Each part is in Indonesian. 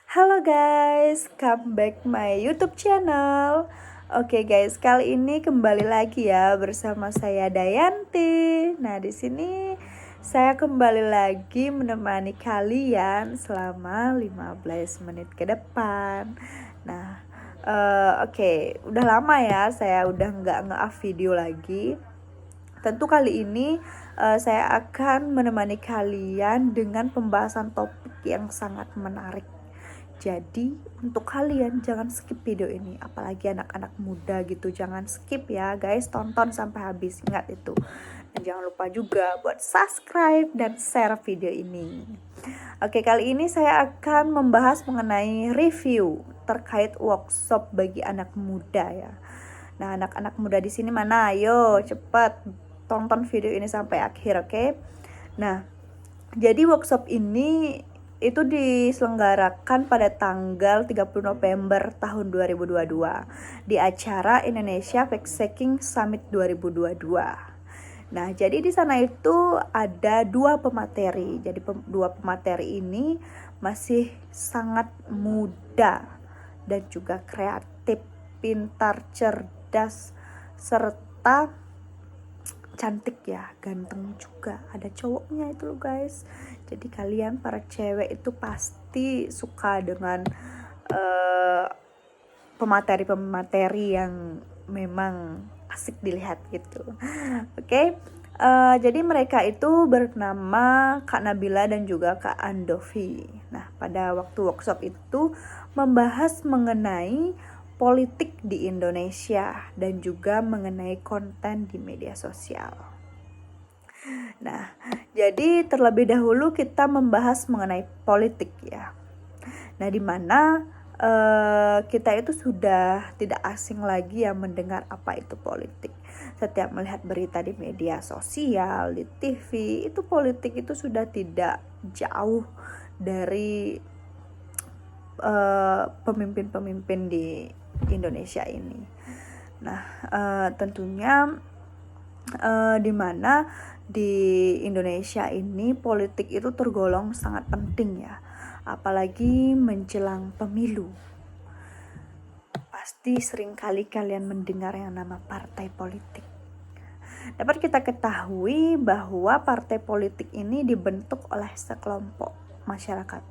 Halo guys, come back my YouTube channel. Oke guys, kali ini kembali lagi ya bersama saya Dayanti. Nah, di sini saya kembali lagi menemani kalian selama 15 menit ke depan. Nah, oke, udah lama ya saya udah nggak nge-up video lagi. Tentu kali ini saya akan menemani kalian dengan pembahasan topik yang sangat menarik. Jadi untuk kalian jangan skip video ini, apalagi anak-anak muda gitu, jangan skip ya guys, tonton sampai habis, ingat itu. Dan jangan lupa juga buat subscribe dan share video ini. Oke, kali ini saya akan membahas mengenai review terkait workshop bagi anak muda ya. Nah, anak-anak muda di sini mana? Ayo cepet tonton video ini sampai akhir, oke? Nah, jadi workshop ini itu diselenggarakan pada tanggal 30 November tahun 2022 di acara Indonesia Fact-Checking Summit 2022. Nah, jadi di sana itu ada dua pemateri. Jadi dua pemateri ini masih sangat muda dan juga kreatif, pintar, cerdas, serta cantik ya, ganteng juga, ada cowoknya itu loh guys. Jadi kalian para cewek itu pasti suka dengan pemateri-pemateri yang memang asik dilihat gitu. Oke. Jadi mereka itu bernama Kak Nabila dan juga Kak Andovi. Nah, pada waktu workshop itu membahas mengenai politik di Indonesia dan juga mengenai konten di media sosial. Nah, jadi terlebih dahulu kita membahas mengenai politik ya. Nah, di mana kita itu sudah tidak asing lagi ya mendengar apa itu politik. Setiap melihat berita di media sosial, di TV, itu politik itu sudah tidak jauh dari pemimpin-pemimpin di Indonesia ini. Nah, tentunya di mana di Indonesia ini politik itu tergolong sangat penting ya, apalagi menjelang pemilu. Pasti seringkali kalian mendengar yang nama partai politik. Dapat kita ketahui bahwa partai politik ini dibentuk oleh sekelompok masyarakat.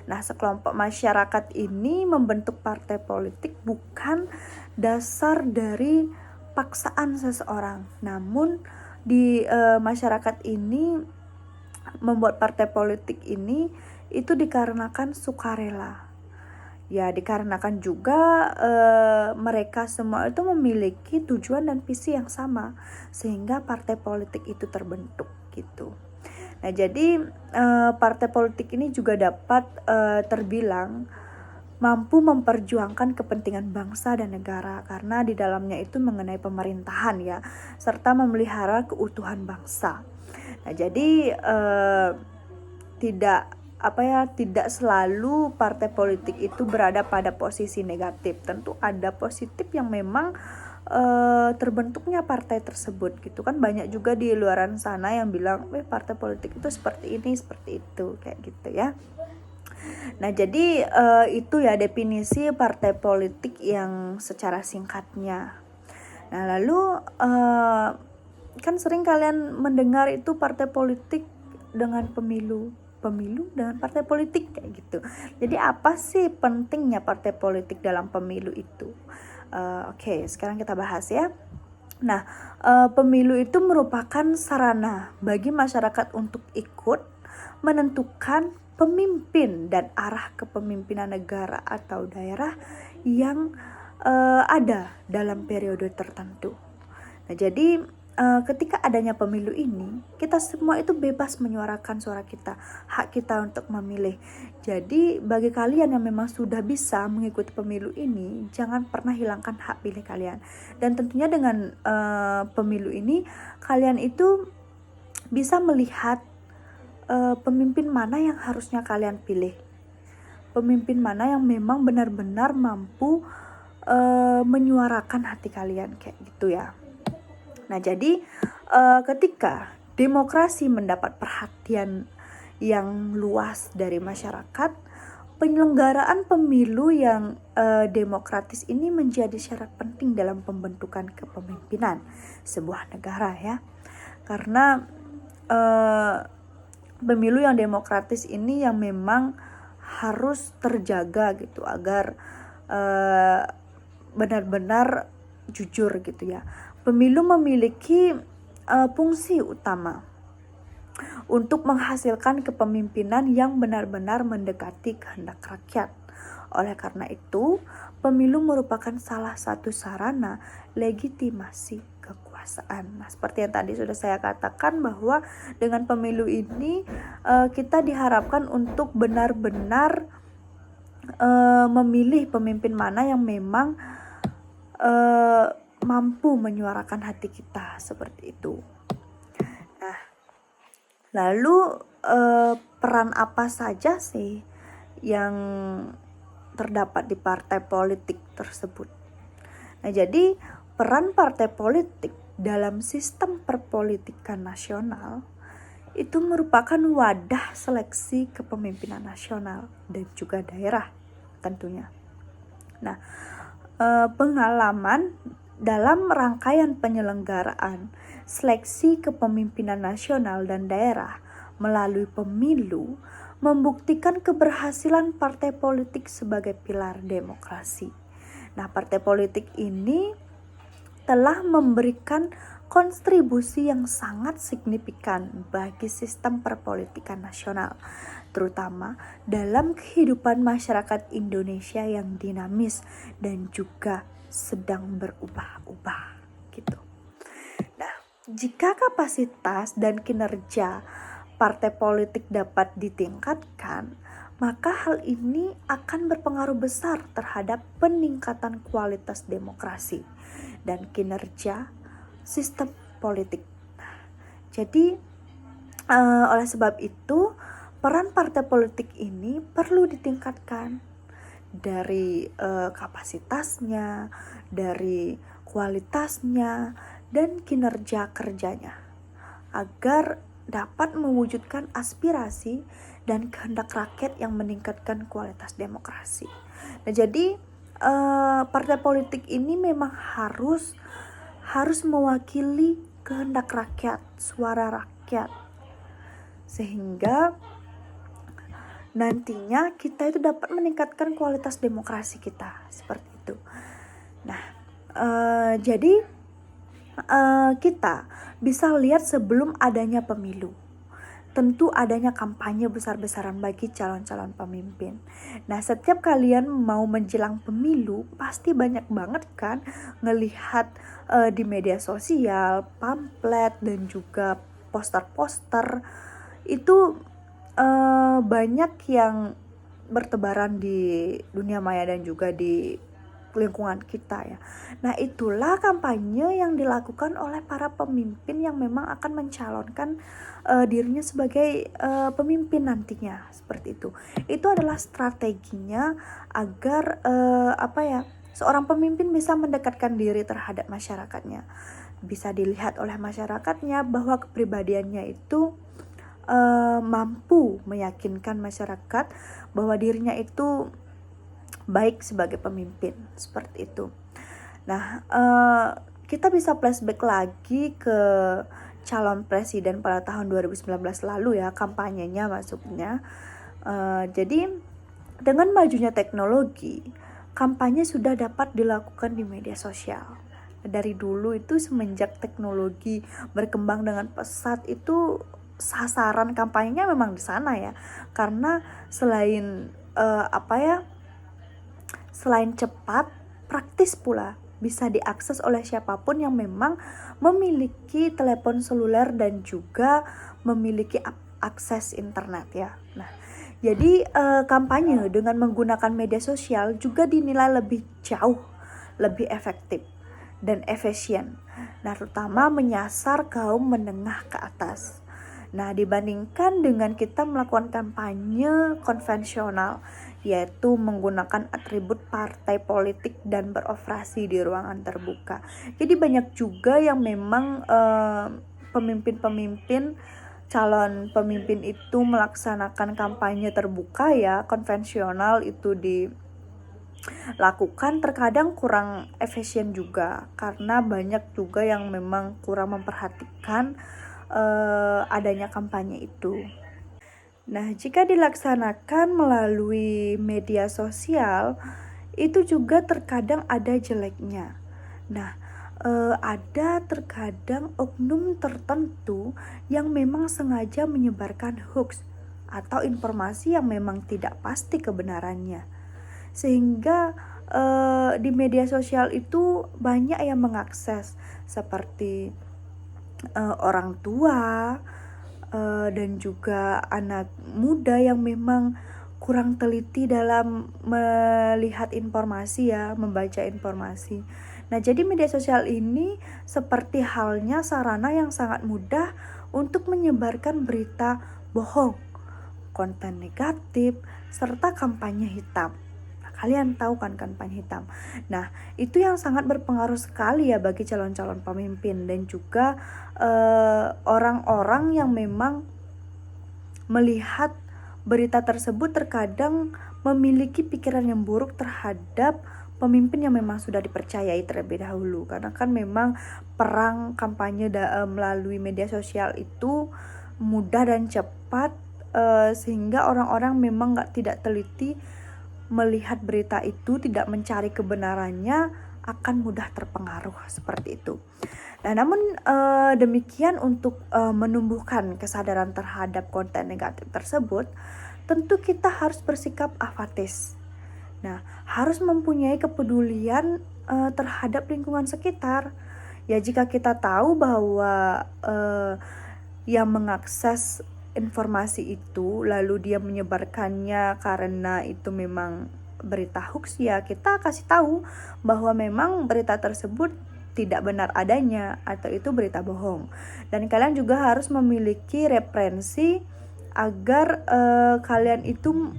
Nah, sekelompok masyarakat ini membentuk partai politik bukan dasar dari paksaan seseorang, namun di masyarakat ini membuat partai politik ini itu dikarenakan sukarela. Ya, dikarenakan juga mereka semua itu memiliki tujuan dan visi yang sama sehingga partai politik itu terbentuk gitu. Nah, jadi partai politik ini juga dapat terbilang mampu memperjuangkan kepentingan bangsa dan negara karena di dalamnya itu mengenai pemerintahan ya, serta memelihara keutuhan bangsa. Nah, jadi tidak selalu partai politik itu berada pada posisi negatif. Tentu ada positif yang memang terbentuknya partai tersebut gitu kan. Banyak juga di luaran sana yang bilang partai politik itu seperti ini, seperti itu, kayak gitu ya. Nah, jadi itu ya definisi partai politik yang secara singkatnya. Nah, lalu kan sering kalian mendengar itu partai politik dengan pemilu dengan partai politik kayak gitu. Jadi apa sih pentingnya partai politik dalam pemilu itu? Oke, sekarang kita bahas ya. Nah, pemilu itu merupakan sarana bagi masyarakat untuk ikut menentukan pemimpin dan arah kepemimpinan negara atau daerah yang ada dalam periode tertentu. Nah, jadi ketika adanya pemilu ini, kita semua itu bebas menyuarakan suara kita, hak kita untuk memilih. Jadi bagi kalian yang memang sudah bisa mengikuti pemilu ini, jangan pernah hilangkan hak pilih kalian. Dan tentunya dengan pemilu ini, kalian itu bisa melihat pemimpin mana yang harusnya kalian pilih. Pemimpin mana yang memang benar-benar mampu menyuarakan hati kalian kayak gitu ya. Nah, jadi ketika demokrasi mendapat perhatian yang luas dari masyarakat, Penyelenggaraan pemilu yang demokratis ini menjadi syarat penting dalam pembentukan kepemimpinan sebuah negara ya. Karena pemilu yang demokratis ini yang memang harus terjaga gitu agar benar-benar jujur gitu ya. Pemilu memiliki fungsi utama untuk menghasilkan kepemimpinan yang benar-benar mendekati kehendak rakyat. Oleh karena itu, pemilu merupakan salah satu sarana legitimasi kekuasaan. Nah, seperti yang tadi sudah saya katakan bahwa dengan pemilu ini kita diharapkan untuk benar-benar memilih pemimpin mana yang memang mampu menyuarakan hati kita, seperti itu. Lalu peran apa saja sih yang terdapat di partai politik tersebut? Nah, jadi peran partai politik dalam sistem perpolitikan nasional itu merupakan wadah seleksi kepemimpinan nasional dan juga daerah tentunya. Nah, pengalaman dalam rangkaian penyelenggaraan seleksi kepemimpinan nasional dan daerah melalui pemilu membuktikan keberhasilan partai politik sebagai pilar demokrasi. Nah, partai politik ini telah memberikan kontribusi yang sangat signifikan bagi sistem perpolitikan nasional, terutama dalam kehidupan masyarakat Indonesia yang dinamis dan juga sedang berubah-ubah gitu. Nah, jika kapasitas dan kinerja partai politik dapat ditingkatkan, maka hal ini akan berpengaruh besar terhadap peningkatan kualitas demokrasi dan kinerja sistem politik. Jadi oleh sebab itu peran partai politik ini perlu ditingkatkan dari kapasitasnya, dari kualitasnya, dan kinerja kerjanya agar dapat mewujudkan aspirasi dan kehendak rakyat yang meningkatkan kualitas demokrasi. Nah, jadi partai politik ini memang harus mewakili kehendak rakyat, suara rakyat, sehingga nantinya kita itu dapat meningkatkan kualitas demokrasi kita, seperti itu. Nah, jadi kita bisa lihat sebelum adanya pemilu, tentu adanya kampanye besar-besaran bagi calon-calon pemimpin. Nah, setiap kalian mau menjelang pemilu, pasti banyak banget kan ngelihat di media sosial, pamflet dan juga poster-poster itu banyak yang bertebaran di dunia maya dan juga di lingkungan kita ya. Nah, itulah kampanye yang dilakukan oleh para pemimpin yang memang akan mencalonkan dirinya sebagai pemimpin nantinya, seperti itu. Itu adalah strateginya agar seorang pemimpin bisa mendekatkan diri terhadap masyarakatnya. Bisa dilihat oleh masyarakatnya bahwa kepribadiannya itu mampu meyakinkan masyarakat bahwa dirinya itu baik sebagai pemimpin, seperti itu. Nah, kita bisa flashback lagi ke calon presiden pada tahun 2019 lalu ya, kampanyenya masuknya. Jadi dengan majunya teknologi, kampanye sudah dapat dilakukan di media sosial. Dari dulu itu semenjak teknologi berkembang dengan pesat itu sasaran kampanyenya memang di sana ya. Karena selain selain cepat, praktis pula, bisa diakses oleh siapapun yang memang memiliki telepon seluler dan juga memiliki akses internet ya. Nah, jadi kampanye dengan menggunakan media sosial juga dinilai lebih jauh, lebih efektif dan efisien. Nah, terutama menyasar kaum menengah ke atas. Nah, dibandingkan dengan kita melakukan kampanye konvensional, yaitu menggunakan atribut partai politik dan beroperasi di ruangan terbuka. Jadi banyak juga yang memang pemimpin-pemimpin calon pemimpin itu melaksanakan kampanye terbuka ya, konvensional itu dilakukan, terkadang kurang efisien juga karena banyak juga yang memang kurang memperhatikan adanya kampanye itu. Nah, jika dilaksanakan melalui media sosial, itu juga terkadang ada jeleknya. Nah, ada terkadang oknum tertentu yang memang sengaja menyebarkan hoax atau informasi yang memang tidak pasti kebenarannya. Sehingga di media sosial itu banyak yang mengakses, seperti orang tua, dan juga anak muda yang memang kurang teliti dalam melihat informasi ya, membaca informasi. Nah, jadi media sosial ini seperti halnya sarana yang sangat mudah untuk menyebarkan berita bohong, konten negatif, serta kampanye hitam. Nah, kalian tahu kan kampanye hitam. Nah, itu yang sangat berpengaruh sekali ya bagi calon-calon pemimpin dan juga orang-orang yang memang melihat berita tersebut terkadang memiliki pikiran yang buruk terhadap pemimpin yang memang sudah dipercayai terlebih dahulu, karena kan memang perang kampanye melalui media sosial itu mudah dan cepat, sehingga orang-orang memang tidak teliti melihat berita itu, tidak mencari kebenarannya, akan mudah terpengaruh seperti itu. Nah, namun demikian untuk menumbuhkan kesadaran terhadap konten negatif tersebut, tentu kita harus bersikap apatis. Nah, harus mempunyai kepedulian terhadap lingkungan sekitar. Ya, jika kita tahu bahwa yang mengakses informasi itu lalu dia menyebarkannya karena itu memang berita hoax, ya kita kasih tahu bahwa memang berita tersebut tidak benar adanya atau itu berita bohong. Dan kalian juga harus memiliki referensi agar kalian itu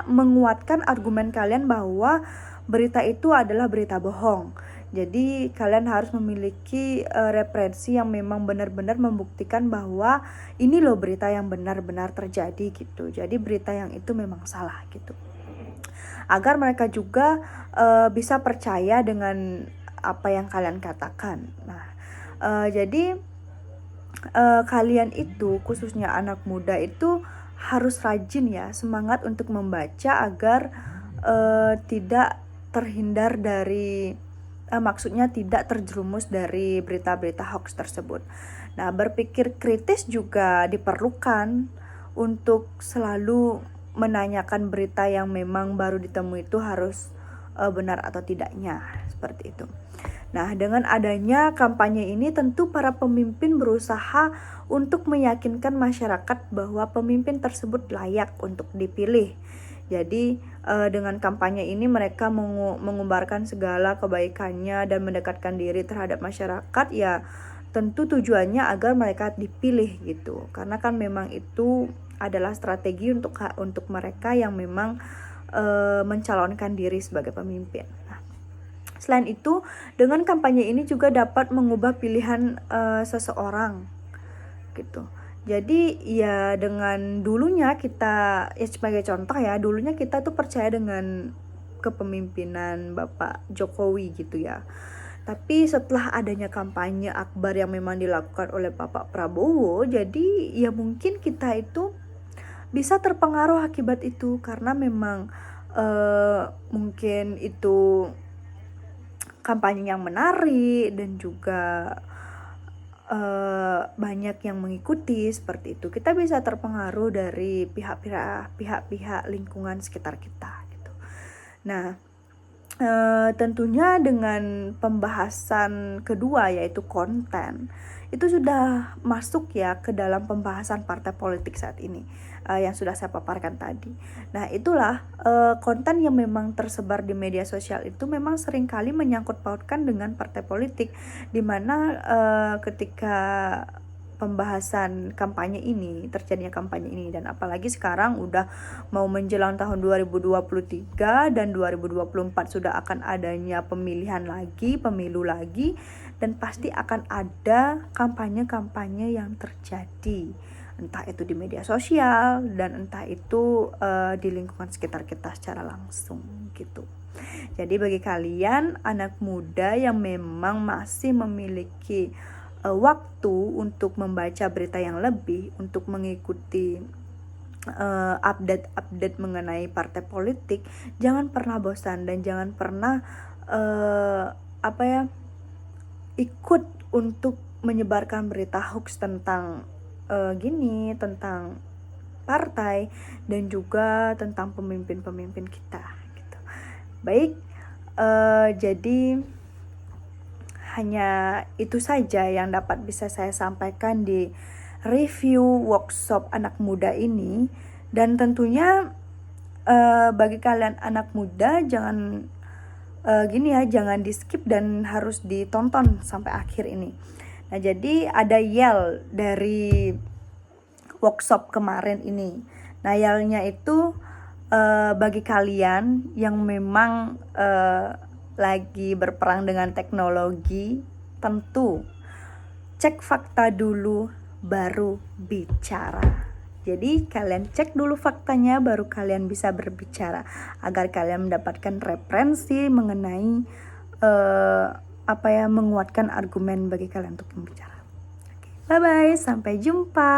menguatkan argumen kalian bahwa berita itu adalah berita bohong. Jadi kalian harus memiliki referensi yang memang benar-benar membuktikan bahwa ini loh berita yang benar-benar terjadi gitu. Jadi berita yang itu memang salah gitu. Agar mereka juga bisa percaya dengan apa yang kalian katakan. Nah, jadi kalian itu khususnya anak muda itu harus rajin ya, semangat untuk membaca agar tidak terhindar dari maksudnya tidak terjerumus dari berita-berita hoax tersebut. Nah, berpikir kritis juga diperlukan untuk selalu menanyakan berita yang memang baru ditemui itu harus benar atau tidaknya, seperti itu. Nah, dengan adanya kampanye ini tentu para pemimpin berusaha untuk meyakinkan masyarakat bahwa pemimpin tersebut layak untuk dipilih. Jadi dengan kampanye ini mereka mengumbarkan segala kebaikannya dan mendekatkan diri terhadap masyarakat, ya tentu tujuannya agar mereka dipilih gitu. Karena kan memang itu adalah strategi untuk mereka yang memang mencalonkan diri sebagai pemimpin. Nah, selain itu, dengan kampanye ini juga dapat mengubah pilihan seseorang gitu. Jadi ya dengan dulunya kita, ya sebagai contoh ya, dulunya kita tuh percaya dengan kepemimpinan Bapak Jokowi gitu ya. Tapi setelah adanya kampanye akbar yang memang dilakukan oleh Bapak Prabowo, jadi ya mungkin kita itu bisa terpengaruh akibat itu, karena memang mungkin itu kampanye yang menarik dan juga banyak yang mengikuti seperti itu. Kita bisa terpengaruh dari pihak-pihak lingkungan sekitar kita gitu. Nah, tentunya dengan pembahasan kedua yaitu konten, itu sudah masuk ya ke dalam pembahasan partai politik saat ini yang sudah saya paparkan tadi. Nah, itulah konten yang memang tersebar di media sosial itu memang seringkali menyangkut pautkan dengan partai politik, di mana ketika pembahasan kampanye ini, terjadinya kampanye ini. Dan apalagi sekarang udah mau menjelang tahun 2023 dan 2024 sudah akan adanya pemilu lagi, dan pasti akan ada kampanye-kampanye yang terjadi, entah itu di media sosial dan entah itu di lingkungan sekitar kita secara langsung gitu. Jadi bagi kalian anak muda yang memang masih memiliki waktu untuk membaca berita yang lebih, untuk mengikuti update mengenai partai politik, jangan pernah bosan dan jangan pernah ikut untuk menyebarkan berita hoax tentang tentang partai dan juga tentang pemimpin-pemimpin kita gitu. Baik, jadi hanya itu saja yang dapat bisa saya sampaikan di review workshop anak muda ini. Dan tentunya bagi kalian anak muda jangan jangan di skip dan harus ditonton sampai akhir ini. Nah, jadi ada yell dari workshop kemarin ini. Nah, yellnya itu bagi kalian yang memang lagi berperang dengan teknologi, tentu cek fakta dulu baru bicara. Jadi kalian cek dulu faktanya baru kalian bisa berbicara, agar kalian mendapatkan referensi mengenai menguatkan argumen bagi kalian untuk berbicara. Bye bye, sampai jumpa.